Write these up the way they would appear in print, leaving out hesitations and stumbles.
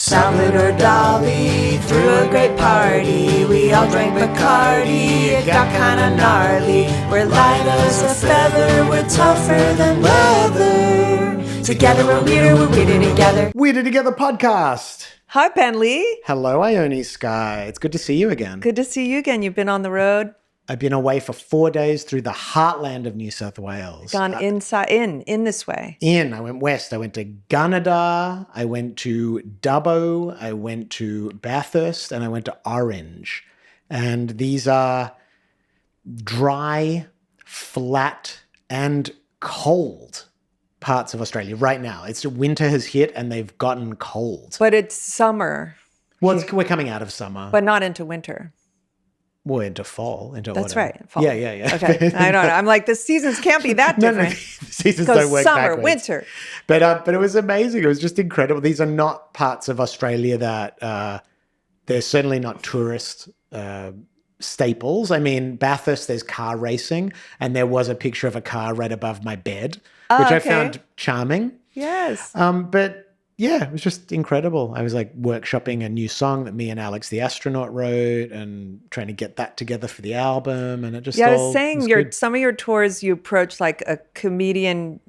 Salad or Dolly, threw a great party. We all drank Bacardi, it got kinda gnarly. We're light as a feather, we're tougher than leather. Together we're weirder together. Weirder Together podcast. Hi, Penley. Hello, Ione Sky. It's good to see you again. Good to see you again. You've been on the road. I've been away for 4 days through the heartland of New South Wales. Gone inside, in this way. I went west. I went to Gunnedah. I went to Dubbo. I went to Bathurst, and I went to Orange. And these are dry, flat, and cold parts of Australia right now. It's winter has hit, and they've gotten cold. But it's summer. Well, we're coming out of summer. But not into winter. Well, into fall, into That's autumn. right. Fall. Yeah. Okay. I don't know. I'm like, the seasons can't be that different. No, the seasons don't work summer, backwards. winter. But it was amazing. It was just incredible. These are not parts of Australia that they're certainly not tourist staples. I mean, Bathurst, there's car racing, and there was a picture of a car right above my bed, which I found charming. Yes. But yeah, it was just incredible. I was like workshopping a new song that me and Alex the astronaut wrote and trying to get that together for the album. And it just I was saying good. some of your tours, you approach like a comedian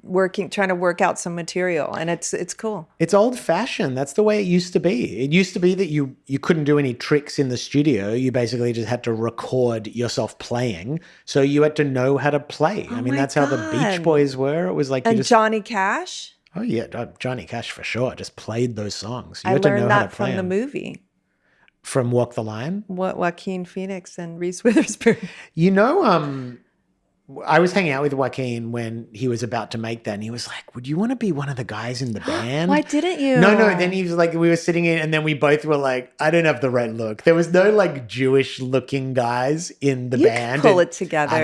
trying to work out some material, and it's cool. It's old fashioned. That's the way it used to be. It used to be that you couldn't do any tricks in the studio. You basically just had to record yourself playing. So you had to know how to play. I mean, that's how the Beach Boys were. It was like Johnny Cash. Oh, yeah. Johnny Cash, for sure. Just played those songs. I learned that from the movie. From Walk the Line? Joaquin Phoenix and Reese Witherspoon. You know, I was hanging out with Joaquin when he was about to make that, and he was like, would you want to be one of the guys in the band? Why didn't you? No. Then he was like, we were sitting in, and then we both were like, I don't have the right look. There was no like Jewish looking guys in the band. You could pull it together. I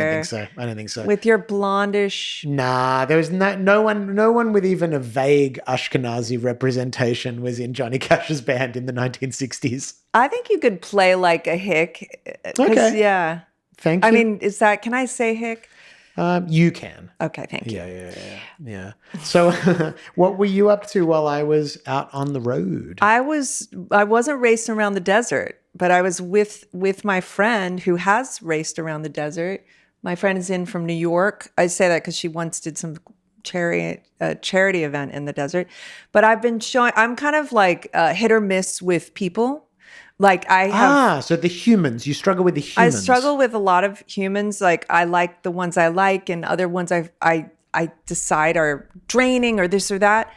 don't think so. With your blondish. Nah, there was no one with even a vague Ashkenazi representation was in Johnny Cash's band in the 1960s. I think you could play like a hick. Okay. Yeah. Thank you. I mean, can I say hick? You can. Okay, thank you. Yeah. So what were you up to while I was out on the road? I wasn't racing around the desert, but I was with my friend who has raced around the desert. My friend is in from New York. I say that because she once did some charity event in the desert. But I'm kind of like hit or miss with people. Like I have. So the humans, you struggle with the humans. I struggle with a lot of humans. Like I like the ones I like, and other ones I decide are draining or this or that.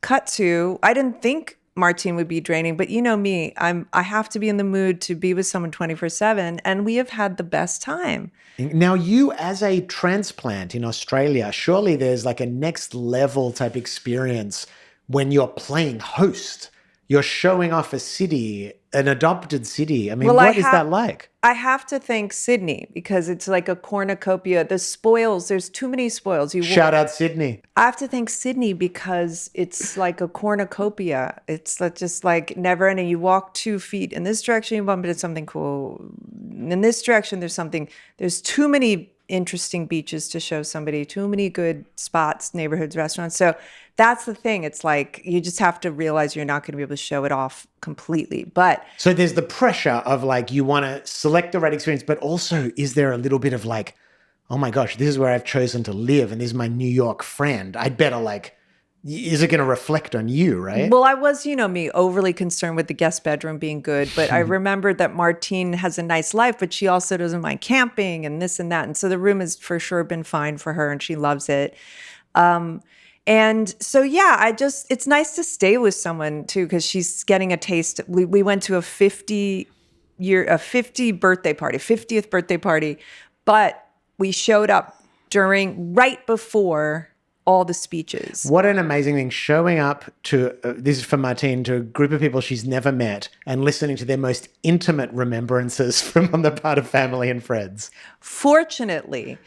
Cut to, I didn't think Martine would be draining, but you know me, I have to be in the mood to be with someone 24/7, and we have had the best time. Now, you as a transplant in Australia, surely there's like a next level type experience when you're playing host. You're showing off a city, an adopted city. I mean, what is that like? I have to thank Sydney because it's like a cornucopia. The spoils, there's too many spoils. Shout out Sydney. I have to thank Sydney because it's like a cornucopia. It's just like never ending. You walk 2 feet in this direction, you bump into something cool. In this direction, there's too many interesting beaches to show somebody, too many good spots, neighborhoods, restaurants. So that's the thing. It's like you just have to realize you're not going to be able to show it off completely. But so there's the pressure of like you want to select the right experience, but also is there a little bit of like, oh my gosh, this is where I've chosen to live and this is my New York friend. I'd better like, is it going to reflect on you, right? Well, I was, me, overly concerned with the guest bedroom being good, but I remembered that Martine has a nice life, but she also doesn't mind camping and this and that. And so the room has for sure been fine for her and she loves it. And so, yeah, it's nice to stay with someone too, because she's getting a taste. We went to a 50th birthday party, but we showed up right before all the speeches. What an amazing thing, showing up to, this is for Martine, to a group of people she's never met and listening to their most intimate remembrances from on the part of family and friends. Fortunately,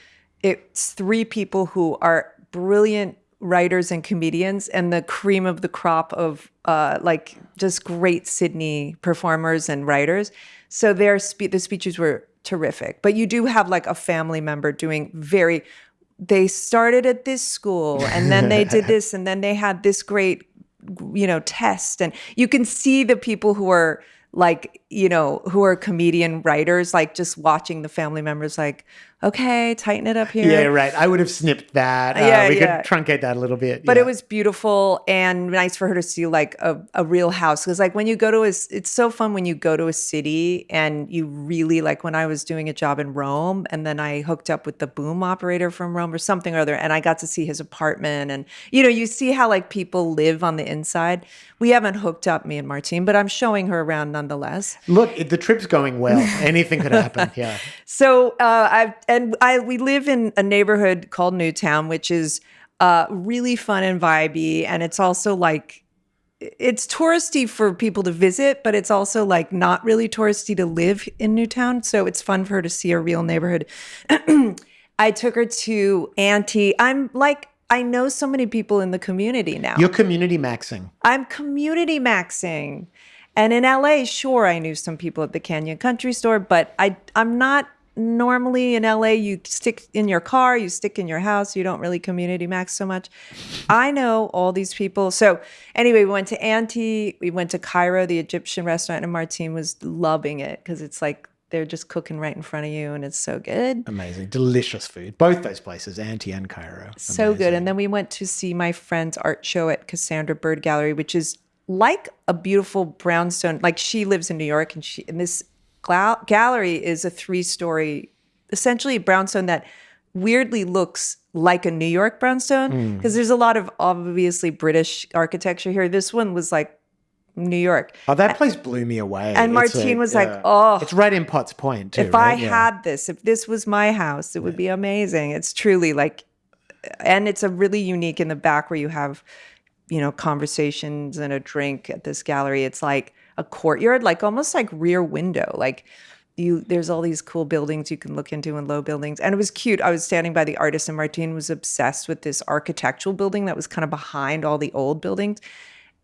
it's 3 people who are brilliant writers and comedians and the cream of the crop of like just great Sydney performers and writers. So the speeches were terrific. But you do have like a family member doing they started at this school and then they did this and then they had this great test. And you can see the people who are like, who are comedian writers, like just watching the family members like, okay, tighten it up here. Yeah, right. I would have snipped that. We could truncate that a little bit. But it was beautiful and nice for her to see like a real house. Because like when you go to it's so fun when you go to a city and you really like when I was doing a job in Rome and then I hooked up with the boom operator from Rome or something or other and I got to see his apartment and you see how like people live on the inside. We haven't hooked up, me and Martine, but I'm showing her around nonetheless. Look, the trip's going well. Anything could happen. Yeah. So we live in a neighborhood called Newtown, which is really fun and vibey, and it's also like it's touristy for people to visit, but it's also like not really touristy to live in Newtown. So it's fun for her to see a real neighborhood. I took her to Auntie. I know so many people in the community now. You're community maxing. I'm community maxing. And in LA, sure, I knew some people at the Canyon Country Store, but I'm not normally in LA. You stick in your car, you stick in your house, you don't really community max so much. I know all these people. So anyway, we went to Auntie, we went to Cairo, the Egyptian restaurant, and Martine was loving it because it's like they're just cooking right in front of you and it's so good. Amazing. Delicious food. Both those places, Auntie and Cairo. So good. And then we went to see my friend's art show at Cassandra Bird Gallery, which is like a beautiful brownstone. Like she lives in New York and this gallery is a 3-story, essentially brownstone that weirdly looks like a New York brownstone because there's a lot of obviously British architecture here. This one was like New York. Oh, that place blew me away. And Martine was like, oh. It's right in Potts Point too, if I had this, if this was my house, it would be amazing. It's truly like, and it's a really unique in the back where you have, conversations and a drink at this gallery. It's like a courtyard, like almost like Rear Window. Like there's all these cool buildings you can look into and low buildings. And it was cute. I was standing by the artist and Martine was obsessed with this architectural building that was kind of behind all the old buildings.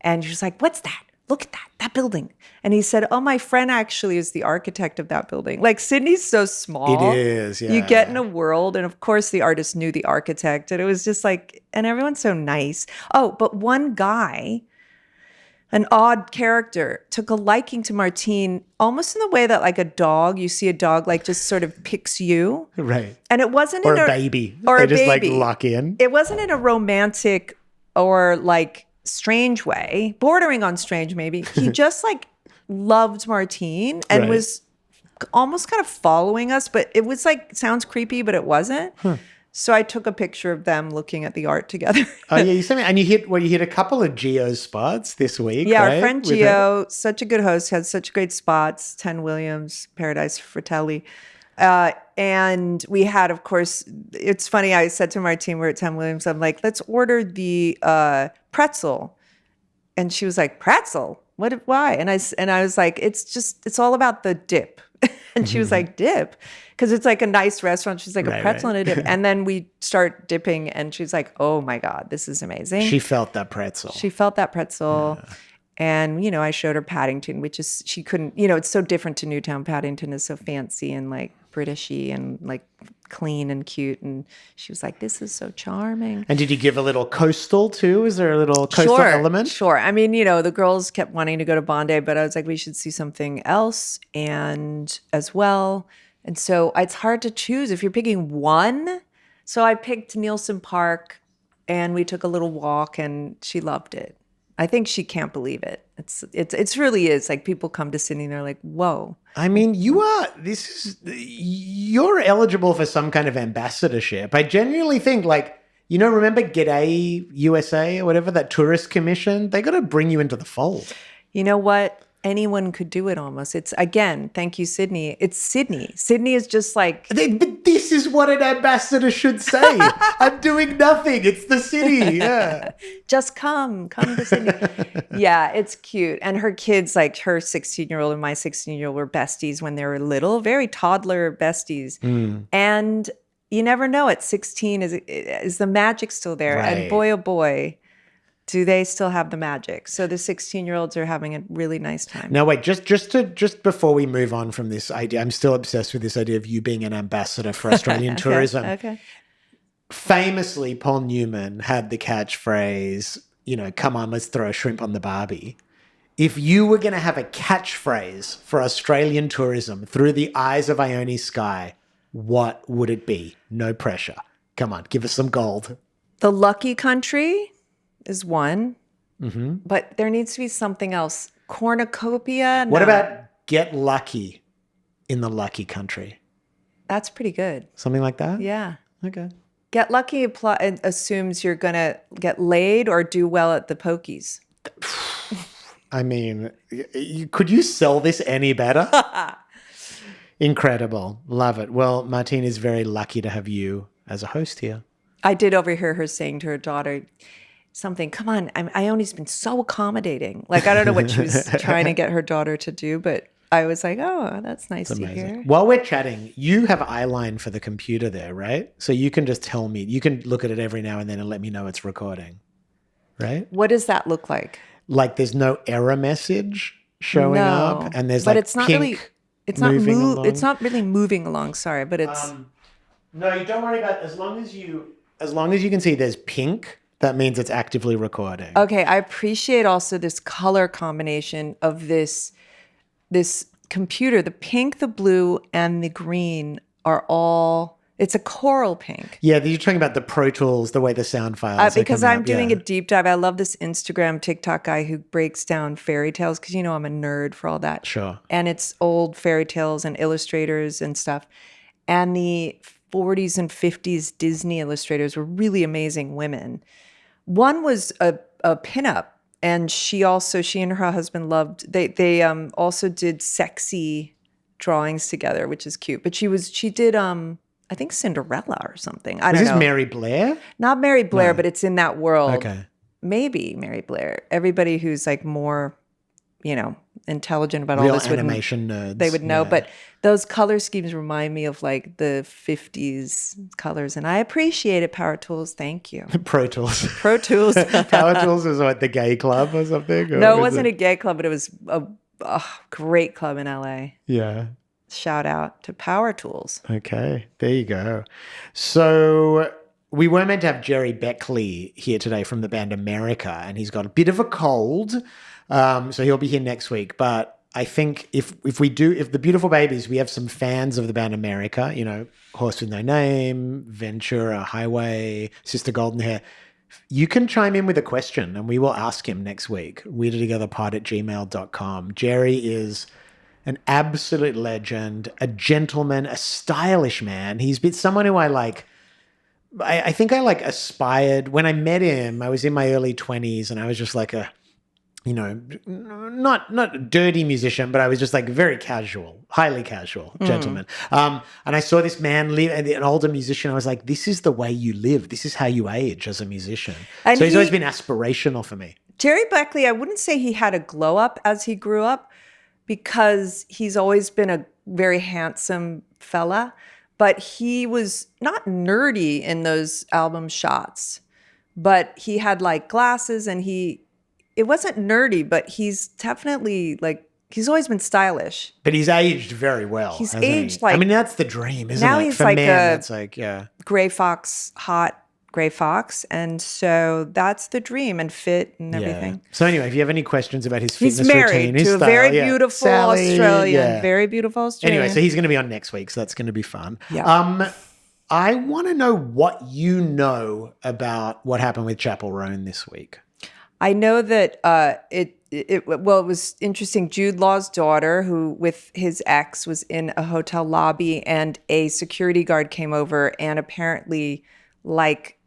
And she was like, what's that? Look at that building. And he said, oh, my friend actually is the architect of that building. Like Sydney's so small. It is, yeah. You get in a world. And of course the artist knew the architect. And it was just like, and everyone's so nice. Oh, but one guy, an odd character, took a liking to Martine almost in the way that like a dog, you see a dog like just sort of picks you. Right. And it wasn't or a baby. Or they a just baby. Like lock in. It wasn't in a romantic or like strange way, bordering on strange maybe. He just like loved Martine and was almost kind of following us, but it was like, sounds creepy, but it wasn't. So I took a picture of them looking at the art together. Oh yeah, you sent me, and you hit a couple of Geo spots this week. Yeah, right? Our friend Geo, such a good host, had such great spots. 10 Williams, Paradise Fratelli. And we had, of course, it's funny, I said to Martine, we're at 10 Williams, I'm like, let's order the pretzel. And she was like, pretzel? Why? And I was like, it's all about the dip. And she was like, dip? Because it's like a nice restaurant. She's like, a pretzel and a dip. And then we start dipping and she's like, oh my God, this is amazing. She felt that pretzel. Yeah. And, I showed her Paddington, which is, she couldn't, it's so different to Newtown. Paddington is so fancy and like Britishy and like clean and cute. And she was like, this is so charming. And did you give a little coastal too? Is there a little coastal element? Sure. I mean, the girls kept wanting to go to Bondi, but I was like, we should see something else and as well. And so it's hard to choose if you're picking one. So I picked Nielsen Park and we took a little walk and she loved it. I think she can't believe it. It's really is like people come to Sydney and they're like, whoa. I mean, you're eligible for some kind of ambassadorship. I genuinely think remember G'day USA or whatever, that tourist commission? They got to bring you into the fold. You know what? Anyone could do it almost. It's, again, thank you, Sydney. It's Sydney. Sydney is just like... But this is what an ambassador should say. I'm doing nothing. It's the city. Yeah. Just come to Sydney. Yeah, it's cute. And her kids, like her 16-year-old and my 16-year-old were besties when they were little, very toddler besties. And you never know at 16, is the magic still there? Right. And boy, oh boy, do they still have the magic? So the 16-year-olds are having a really nice time. Now, wait, just before we move on from this idea, I'm still obsessed with this idea of you being an ambassador for Australian tourism. Okay. Famously, Paul Newman had the catchphrase, come on, let's throw a shrimp on the Barbie. If you were going to have a catchphrase for Australian tourism through the eyes of Ione Skye, what would it be? No pressure. Come on, give us some gold. The lucky country is one, but there needs to be something else. Cornucopia? What No. about get lucky in the lucky country? That's pretty good. Something like that? Yeah. Okay. Get lucky assumes you're going to get laid or do well at the pokies. I mean, could you sell this any better? Incredible. Love it. Well, Martine is very lucky to have you as a host here. I did overhear her saying to her daughter something, come on, Ione's been so accommodating. Like, I don't know what she was trying to get her daughter to do, but I was like, oh, that's nice to hear. While we're chatting, you have eyeline for the computer there, right? So you can just tell me, you can look at it every now and then and let me know it's recording, right? What does that look like? Like there's no error message showing up, and there's but like it's not pink really, it's not along. it's not really moving along. Sorry, but it's No, you don't worry about it. As long as you can see there's pink, that means it's actively recording. okay. I appreciate also this color combination of this computer. The pink, the blue, and the green are all. It's a coral pink. Yeah, you're talking about the Pro Tools, the way the sound files. Because I'm doing a a deep dive. I love this Instagram TikTok guy who breaks down fairy tales because I'm a nerd for all that. Sure. And it's old fairy tales and illustrators and stuff. And the 40s and 50s Disney illustrators were really amazing women. One was a pinup, and she and her husband loved. They also did sexy drawings together, which is cute. But she did I think Cinderella or something. I don't know. Is this Mary Blair? Not Mary Blair, but it's in that world. Okay. Maybe Mary Blair. Everybody who's like more, intelligent about Real all this animation nerds. they would know. Yeah. But those color schemes remind me of like the 50s colors. And I appreciate it, Power Tools. Thank you. Pro Tools. Pro Tools. Power Tools is what, the gay club or something? Or No, it was wasn't a gay club, but it was a great club in LA. Yeah. Shout out to Power Tools. Okay, there you go. So we were meant to have Jerry Beckley here today from the band America, and he's got a bit of a cold, so he'll be here next week. But I think if the Beautiful Babies, we have some fans of the band America, Horse with No Name, Ventura Highway, Sister Golden Hair. You can chime in with a question, and we will ask him next week. weirdtogetherpod@gmail.com. Jerry is an absolute legend, a gentleman, a stylish man. He's been someone who I like. I think I like aspired. When I met him, I was in my early 20s and I was just like a, not a dirty musician, but I was just like very casual, highly casual gentleman. And I saw this man live, an older musician. I was like, this is the way you live. This is how you age as a musician. And so he's always been aspirational for me. Jerry Beckley, I wouldn't say he had a glow up as he grew up, because he's always been a very handsome fella, but he was not nerdy in those album shots, but he had like glasses and it wasn't nerdy, but he's definitely like, he's always been stylish. But he's aged very well. He's hasn't he? aged like. I mean, that's the dream, isn't now it? he's For like men, a it's like, yeah. gray fox, hot gray fox. And so that's the dream, and fit and everything. Yeah. So anyway, if you have any questions about his fitness He's married routine, his to a style, very yeah. beautiful Sally, Australian, yeah. very beautiful Australian. Anyway, so he's going to be on next week, so that's going to be fun. Yeah. I want to know what you know about what happened with Chapel Roan this week. I know that it was interesting. Jude Law's daughter, who with his ex was in a hotel lobby, and a security guard came over and apparently like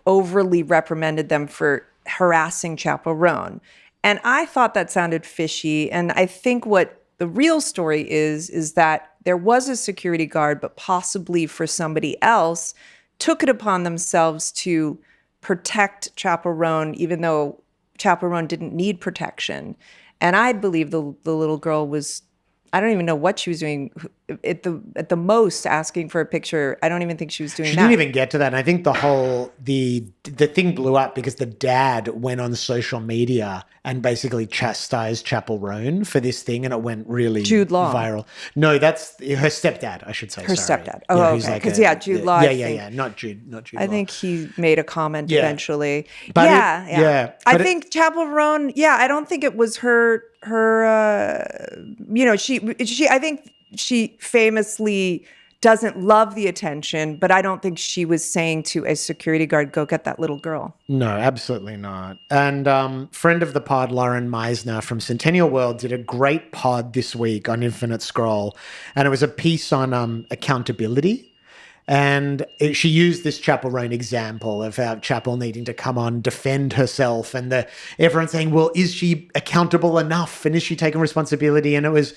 overly reprimanded them for harassing Chapel Roan. And I thought that sounded fishy. And I think what the real story is that there was a security guard, but possibly for somebody else, took it upon themselves to protect Chapel Roan, even though Chapel Roan didn't need protection. And I believe the little girl was I don't even know what she was doing at the most, asking for a picture. I don't even think she was doing She that. didn't even get to that. And I think the thing blew up because the dad went on social media and basically chastised Chapel Roan for this thing, and it went really Jude Law. viral. No, that's her stepdad, I should say. Her sorry. stepdad. Oh, who's okay. like Because Jude Law. Yeah. Not Jude Law. I think he made a comment Yeah. eventually. But yeah. I but think Chapel Roan. Yeah, I don't think it was her. I think she famously doesn't love the attention, but I don't think she was saying to a security guard, "Go get that little girl." No, absolutely not. And friend of the pod, Lauren Meisner from Centennial World, did a great pod this week on Infinite Scroll, and it was a piece on accountability. And she used this Chapel Roan example of how Chapel needing to come on, defend herself, and everyone saying, well, is she accountable enough? And is she taking responsibility? And it was,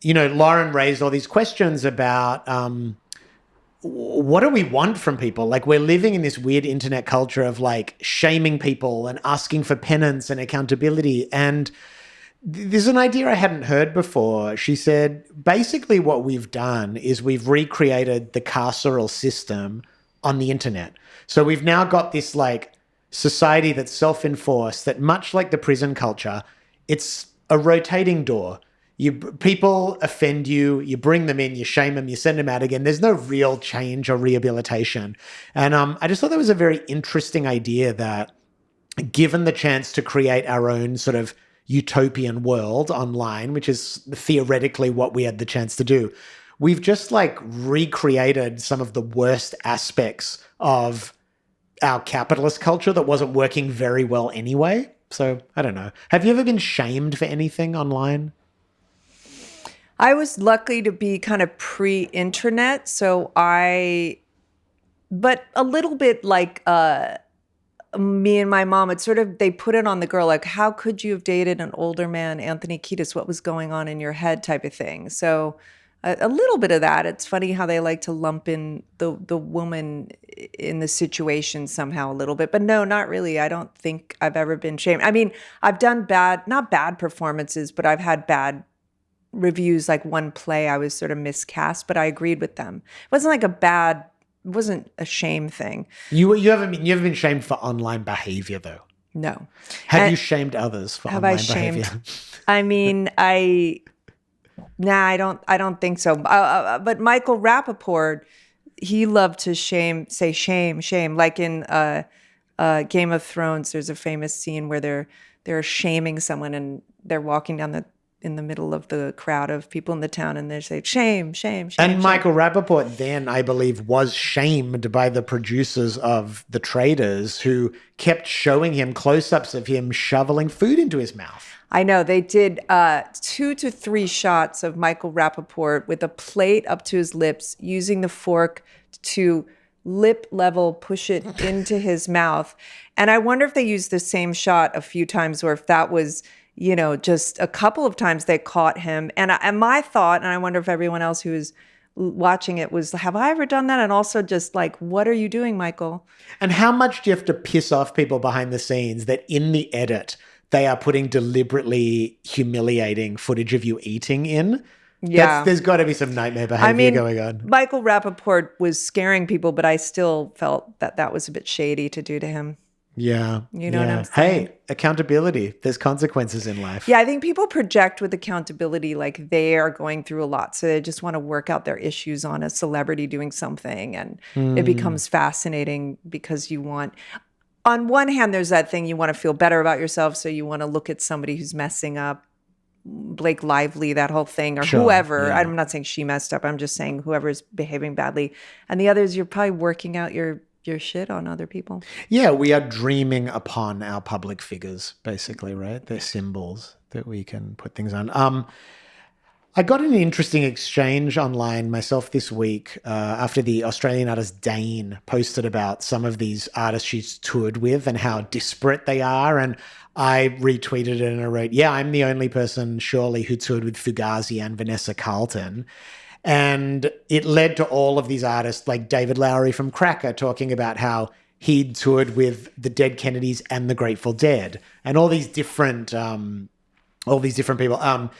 Lauren raised all these questions about what do we want from people? Like, we're living in this weird internet culture of like shaming people and asking for penance and accountability. And there's an idea I hadn't heard before. She said, basically what we've done is we've recreated the carceral system on the internet. So we've now got this like society that's self-enforced, that much like the prison culture, it's a rotating door. People offend you, you bring them in, you shame them, you send them out again. There's no real change or rehabilitation. And I just thought that was a very interesting idea, that given the chance to create our own sort of utopian world online, which is theoretically what we had the chance to do, we've just like recreated some of the worst aspects of our capitalist culture that wasn't working very well anyway. So I don't know. Have you ever been shamed for anything online? I was lucky to be kind of pre-internet, but a little bit like me and my mom, it's sort of, they put it on the girl, like, how could you have dated an older man, Anthony Kiedis? What was going on in your head, type of thing. So a little bit of that. It's funny how they like to lump in the woman in the situation somehow a little bit, but no, not really. I don't think I've ever been shamed. I mean, I've done not bad performances, but I've had bad reviews. Like one play, I was sort of miscast, but I agreed with them. It wasn't a shame thing. You haven't been shamed for online behavior though. No. Have you shamed others for online behavior? I mean, I don't think so. But Michael Rappaport, he loved to say shame. Like in Game of Thrones, there's a famous scene where they're shaming someone and they're walking down in the middle of the crowd of people in the town, and they say, shame. And Michael Rappaport then, I believe, was shamed by the producers of The Traders, who kept showing him close-ups of him shoveling food into his mouth. I know. They did 2 to 3 shots of Michael Rappaport with a plate up to his lips, using the fork to lip level push it into his mouth. And I wonder if they used the same shot a few times, or if that was, just a couple of times they caught him. And my thought, and I wonder if everyone else who is watching it was, have I ever done that? And also just like, what are you doing, Michael? And how much do you have to piss off people behind the scenes that in the edit, they are putting deliberately humiliating footage of you eating in? Yeah. There's got to be some nightmare behavior going on. Michael Rappaport was scaring people, but I still felt that was a bit shady to do to him. Yeah. You know what I'm saying? Hey, accountability. There's consequences in life. Yeah, I think people project with accountability like they are going through a lot. So they just want to work out their issues on a celebrity doing something. And it becomes fascinating because you want, on one hand, there's that thing, you want to feel better about yourself. So you want to look at somebody who's messing up, Blake Lively, that whole thing, or whoever. Yeah. I'm not saying she messed up. I'm just saying whoever's behaving badly. And the other is you're probably working out your shit on other people. Yeah, we are dreaming upon our public figures, basically, right? They're symbols that we can put things on. I got an interesting exchange online myself this week after the Australian artist Dane posted about some of these artists she's toured with and how disparate they are. And I retweeted it and I wrote, yeah, I'm the only person surely who toured with Fugazi and Vanessa Carlton. And it led to all of these artists like David Lowery from Cracker talking about how he'd toured with the Dead Kennedys and the Grateful Dead and all these different people.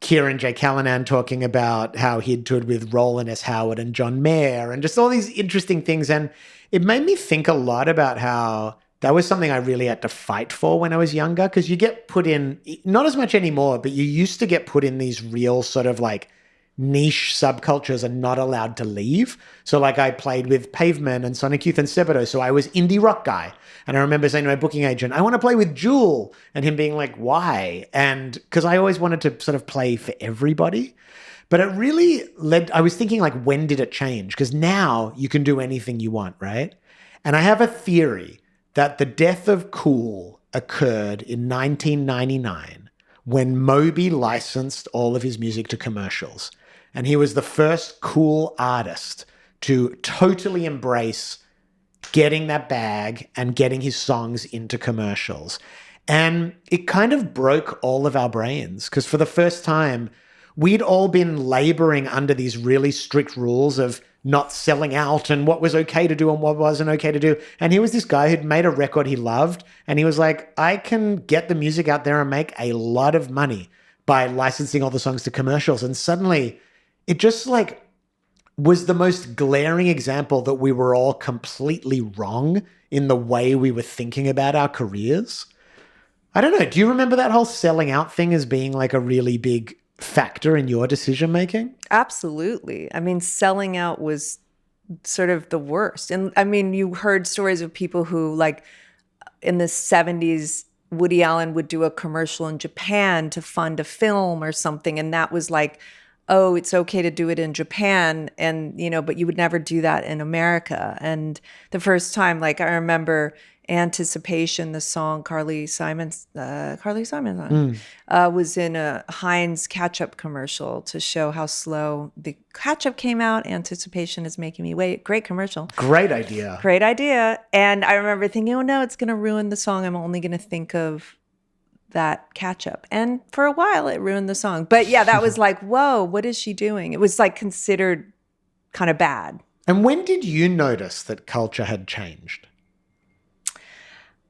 Kieran J. Callanan talking about how he'd toured with Roland S. Howard and John Mayer and just all these interesting things. And it made me think a lot about how that was something I really had to fight for when I was younger, because you get put in, not as much anymore, but you used to get put in these real sort of like niche subcultures and not allowed to leave. So like I played with Pavement and Sonic Youth and Sebadoh, so I was indie rock guy. And I remember saying to my booking agent, I want to play with Jewel. And him being like, why? And because I always wanted to sort of play for everybody. But it really I was thinking like, when did it change? Because now you can do anything you want, right? And I have a theory that the death of cool occurred in 1999 when Moby licensed all of his music to commercials. And he was the first cool artist to totally embrace getting that bag and getting his songs into commercials. And it kind of broke all of our brains, because for the first time, we'd all been laboring under these really strict rules of not selling out and what was okay to do and what wasn't okay to do. And he was this guy who'd made a record he loved. And he was like, I can get the music out there and make a lot of money by licensing all the songs to commercials. And suddenly it just like was the most glaring example that we were all completely wrong in the way we were thinking about our careers. I don't know. Do you remember that whole selling out thing as being like a really big factor in your decision making? Absolutely. I mean, selling out was sort of the worst. And I mean, you heard stories of people who, like, in the 70s, Woody Allen would do a commercial in Japan to fund a film or something. And that was like, oh, it's okay to do it in Japan. And, you know, but you would never do that in America. And the first time, like, I remember Anticipation, the song Carly Simon's song, was in a Heinz ketchup commercial to show how slow the ketchup came out. Anticipation is making me wait. Great commercial. Great idea. Great idea. And I remember thinking, oh no, it's going to ruin the song. I'm only going to think of that ketchup. And for a while it ruined the song. But yeah, that was like, whoa, what is she doing? It was like considered kind of bad. And when did you notice that culture had changed?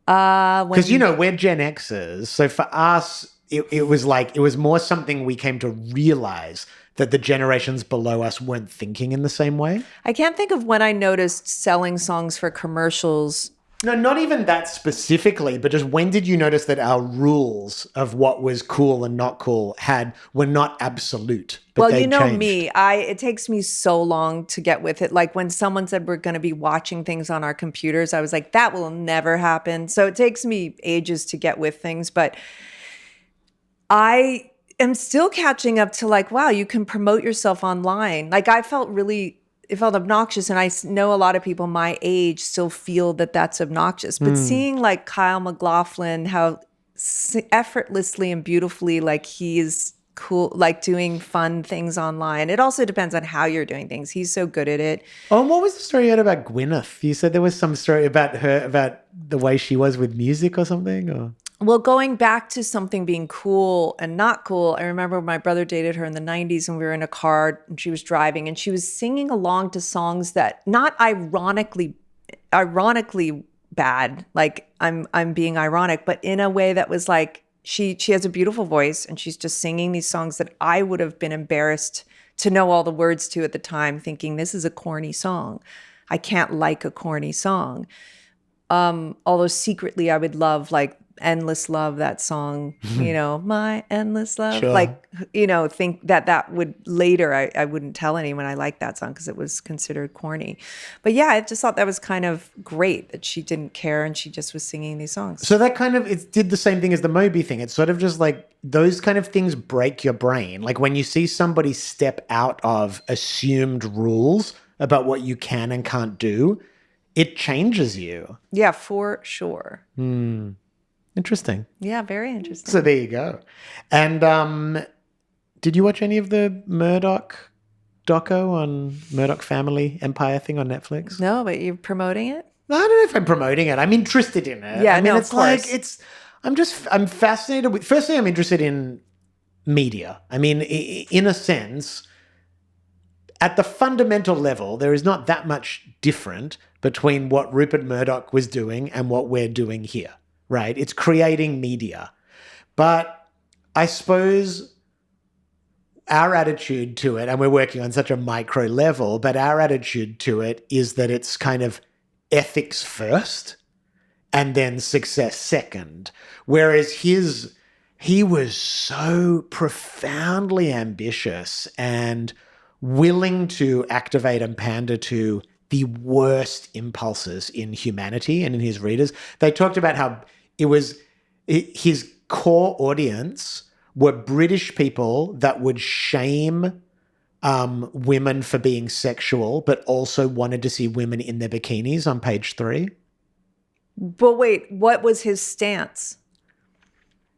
Because, you know, we're Gen Xers. So for us, it was like, it was more something we came to realize that the generations below us weren't thinking in the same way. I can't think of when I noticed selling songs for commercials. No, not even that specifically, but just when did you notice that our rules of what was cool and not cool were not absolute? But well, you know changed. Me, it takes me so long to get with it. Like when someone said we're going to be watching things on our computers, I was like, that will never happen. So it takes me ages to get with things, but I am still catching up to like, wow, you can promote yourself online. Like it felt obnoxious. And I know a lot of people my age still feel that that's obnoxious. But seeing like Kyle MacLachlan, how effortlessly and beautifully, like he's cool, like doing fun things online. It also depends on how you're doing things. He's so good at it. Oh, and what was the story you had about Gwyneth? You said there was some story about her, about the way she was with music or something? Or... Well, going back to something being cool and not cool, I remember my brother dated her in the 90s and we were in a car and she was driving and she was singing along to songs that not ironically bad, like I'm being ironic, but in a way that was like, she has a beautiful voice and she's just singing these songs that I would have been embarrassed to know all the words to at the time, thinking this is a corny song. I can't like a corny song. Although secretly I would love like Endless Love, that song, you know, My Endless Love. Sure. Like, you know, think that would later, I wouldn't tell anyone I liked that song because it was considered corny. But yeah, I just thought that was kind of great that she didn't care and she just was singing these songs. So that kind of, it did the same thing as the Moby thing. It's sort of just like those kind of things break your brain. Like when you see somebody step out of assumed rules about what you can and can't do, it changes you. Yeah, for sure. Interesting. Yeah, very interesting. So there you go. And did you watch any of the Murdoch doco on Murdoch family empire thing on Netflix? No, but you're promoting it? I don't know if I'm promoting it. I'm interested in it. Yeah, I mean, no, it's of course. like, I'm fascinated with, firstly, I'm interested in media. I mean, in a sense, at the fundamental level, there is not that much different between what Rupert Murdoch was doing and what we're doing here. Right? It's creating media. But I suppose our attitude to it, and we're working on such a micro level, but our attitude to it is that it's kind of ethics first and then success second. Whereas he was so profoundly ambitious and willing to activate and pander to the worst impulses in humanity and in his readers. They talked about how his core audience were British people that would shame women for being sexual, but also wanted to see women in their bikinis on page 3. But wait, what was his stance?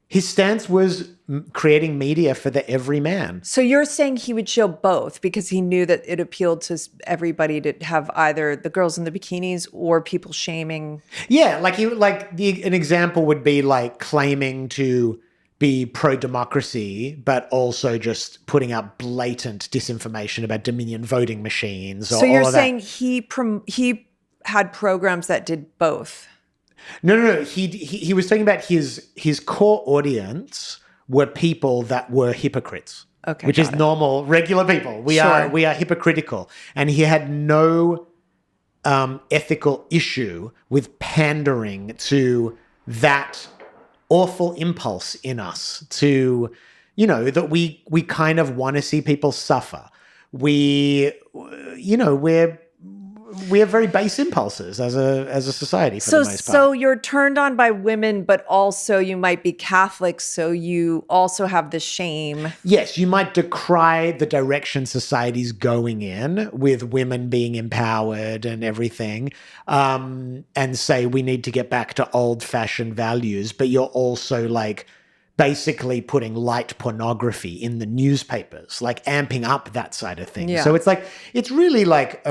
His stance was creating media for the everyman. So you're saying he would show both because he knew that it appealed to everybody to have either the girls in the bikinis or people shaming. Yeah, an example would be like claiming to be pro-democracy, but also just putting out blatant disinformation about Dominion voting machines. So you're saying he had programs that did both? No. He was talking about his core audience were people that were hypocrites. Okay, which is normal, regular people. We are hypocritical, and he had no ethical issue with pandering to that awful impulse in us to, that we kind of want to see people suffer. We have very base impulses as a society for the most part. So you're turned on by women, but also you might be Catholic, so you also have the shame. Yes, you might decry the direction society's going in with women being empowered and everything, and say we need to get back to old-fashioned values, but you're also like basically putting light pornography in the newspapers, like amping up that side of things. Yeah. So it's really like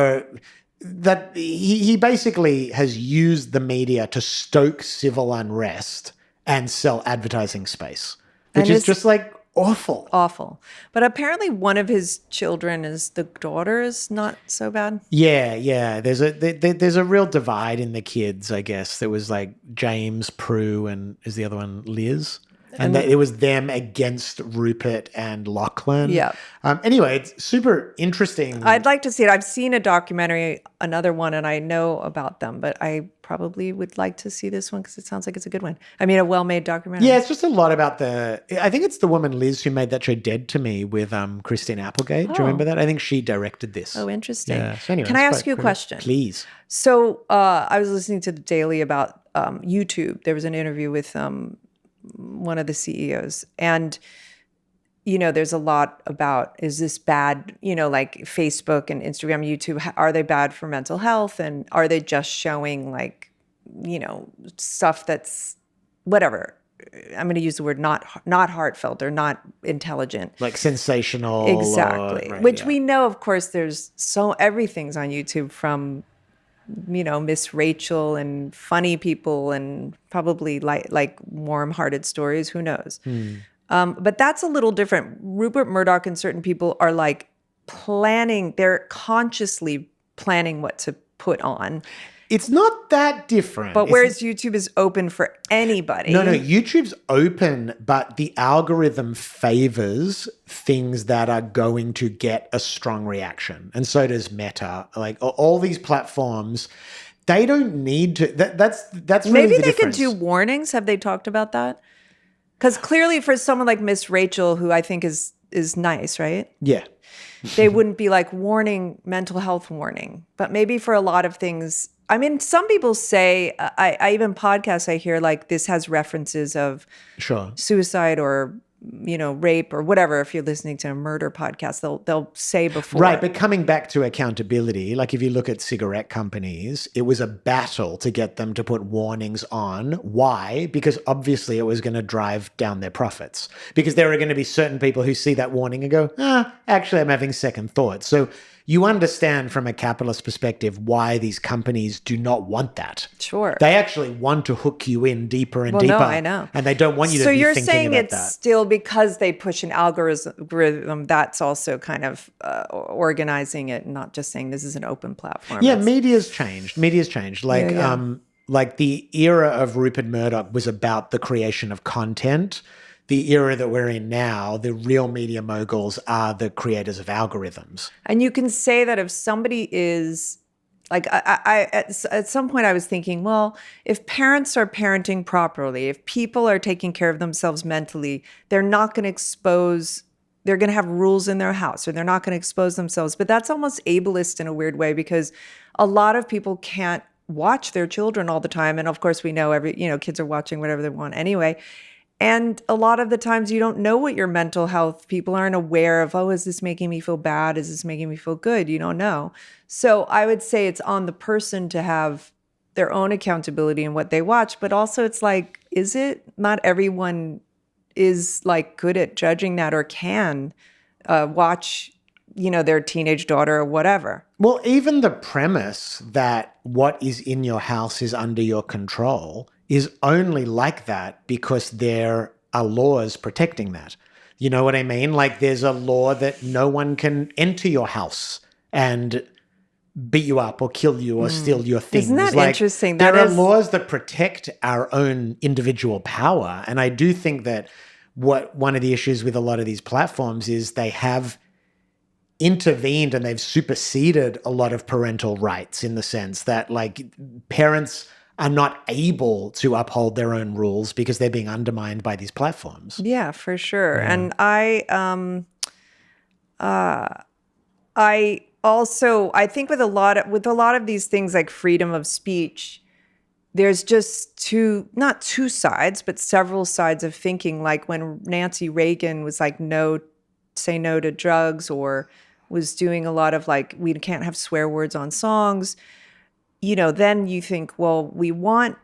that he basically has used the media to stoke civil unrest and sell advertising space, which is just like awful. Awful. But apparently one of his children is the daughter is not so bad. Yeah. There's a real divide in the kids, I guess. There was like James, Prue, and is the other one Liz? And it was them against Rupert and Lachlan. Yeah. Anyway, it's super interesting. I'd like to see it. I've seen a documentary, another one, and I know about them, but I probably would like to see this one because it sounds like it's a good one. I mean, a well-made documentary. Yeah, it's just a lot about I think it's the woman Liz who made that show Dead to Me with Christine Applegate. Do you remember that? I think she directed this. Oh, interesting. Yeah. So anyway, Can I ask you a question? Please. So I was listening to the Daily about YouTube. There was an interview with one of the CEOs, and there's a lot about, is this bad, like Facebook and Instagram, YouTube, are they bad for mental health, and are they just showing like stuff that's whatever, I'm going to use the word not heartfelt or not intelligent, like sensational. Exactly. Which we know, of course, there's everything's on YouTube, from Miss Rachel and funny people and probably like warm-hearted stories. Who knows? But that's a little different. Rupert Murdoch and certain people are like they're consciously planning what to put on. It's not that different. But whereas YouTube is open for anybody. No, YouTube's open, but the algorithm favors things that are going to get a strong reaction. And so does Meta. Like all these platforms, they don't need to. That's really maybe the they difference. could do warnings. Have they talked about that? Because clearly for someone like Miss Rachel, who I think is nice, right? Yeah. They wouldn't be like mental health warning. But maybe for a lot of things, I mean, some people say, I even podcasts I hear like this has references of suicide or rape or whatever. If you're listening to a murder podcast, they'll say before. Right, but coming back to accountability, like if you look at cigarette companies, it was a battle to get them to put warnings on. Why? Because obviously it was going to drive down their profits. Because there are going to be certain people who see that warning and go, actually I'm having second thoughts. So you understand from a capitalist perspective why these companies do not want that. Sure. They actually want to hook you in deeper and deeper. No, I know. And they don't want you to be thinking about that. So you're saying it's still because they push an algorithm, that's also kind of organizing it, not just saying this is an open platform. Yeah, media's changed. Like the era of Rupert Murdoch was about the creation of content. the era that we're in now, the real media moguls are the creators of algorithms. And you can say that if somebody is like, at some point I was thinking, well, if parents are parenting properly, if people are taking care of themselves mentally, they're not going to have rules in their house, or they're not going to expose themselves. But that's almost ableist in a weird way, because a lot of people can't watch their children all the time. And of course we know kids are watching whatever they want anyway. And a lot of the times you don't know what your mental health, people aren't aware of, oh, is this making me feel bad? Is this making me feel good? You don't know. So I would say it's on the person to have their own accountability in what they watch. But also it's like, is it? Not everyone is like good at judging that or can watch, their teenage daughter or whatever. Well, even the premise that what is in your house is under your control is only like that because there are laws protecting that. You know what I mean? Like there's a law that no one can enter your house and beat you up or kill you or steal your things. Isn't that interesting? There are laws that protect our own individual power. And I do think that one of the issues with a lot of these platforms is they have intervened and they've superseded a lot of parental rights, in the sense that like parents are not able to uphold their own rules because they're being undermined by these platforms. Yeah, for sure. Yeah. And I also think with a lot of these things like freedom of speech, there's just not two sides, but several sides of thinking. Like when Nancy Reagan was like, say no to drugs, or was doing a lot of like, we can't have swear words on songs. Then you think, well, we want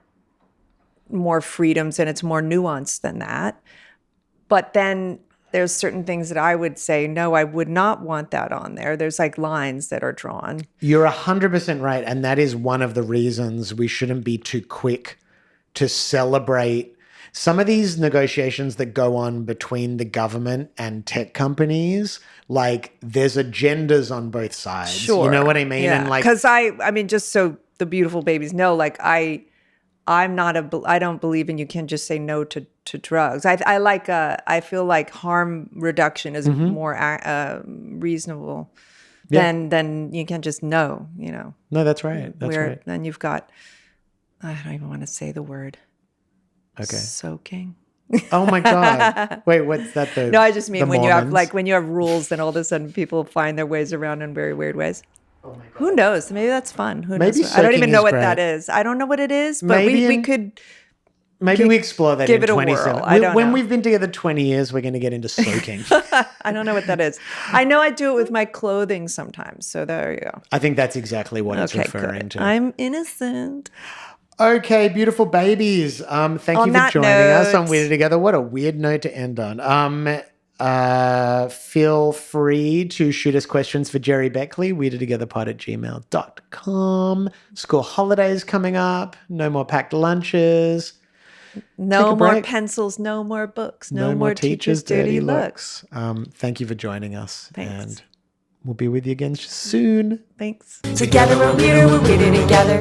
more freedoms and it's more nuanced than that. But then there's certain things that I would say, no, I would not want that on there. There's like lines that are drawn. You're 100% right. And that is one of the reasons we shouldn't be too quick to celebrate some of these negotiations that go on between the government and tech companies. Like there's agendas on both sides. Sure. You know what I mean? Yeah. And like, because I mean, just so the beautiful babies know, like I don't believe in you can just say no to drugs. I feel like harm reduction is more reasonable than you can just no. No, that's right. That's right. Then you've got, I don't even want to say the word. Okay. Soaking. Oh my God. Wait, what's that? No, I just mean when you have rules, then all of a sudden people find their ways around in very weird ways. Oh my God. Who knows? Maybe that's fun. Who knows? I don't even know what that is. I don't know what it is, but we could. Maybe we explore that give in it a 27. whirl. I don't when know. We've been together 20 years, we're going to get into soaking. I don't know what that is. I know I do it with my clothing sometimes. So there you go. I think that's exactly what it's referring to. I'm innocent. Okay, beautiful babies. Thank you for joining us on Weirder Together. What a weird note to end on. Feel free to shoot us questions for Jerry Beckley, weirdertogetherpod@gmail.com. School holidays coming up. No more packed lunches. No more pencils, no more books, no more teachers' dirty looks. Thank you for joining us. Thanks. And we'll be with you again soon. Thanks. Together we're weirder together.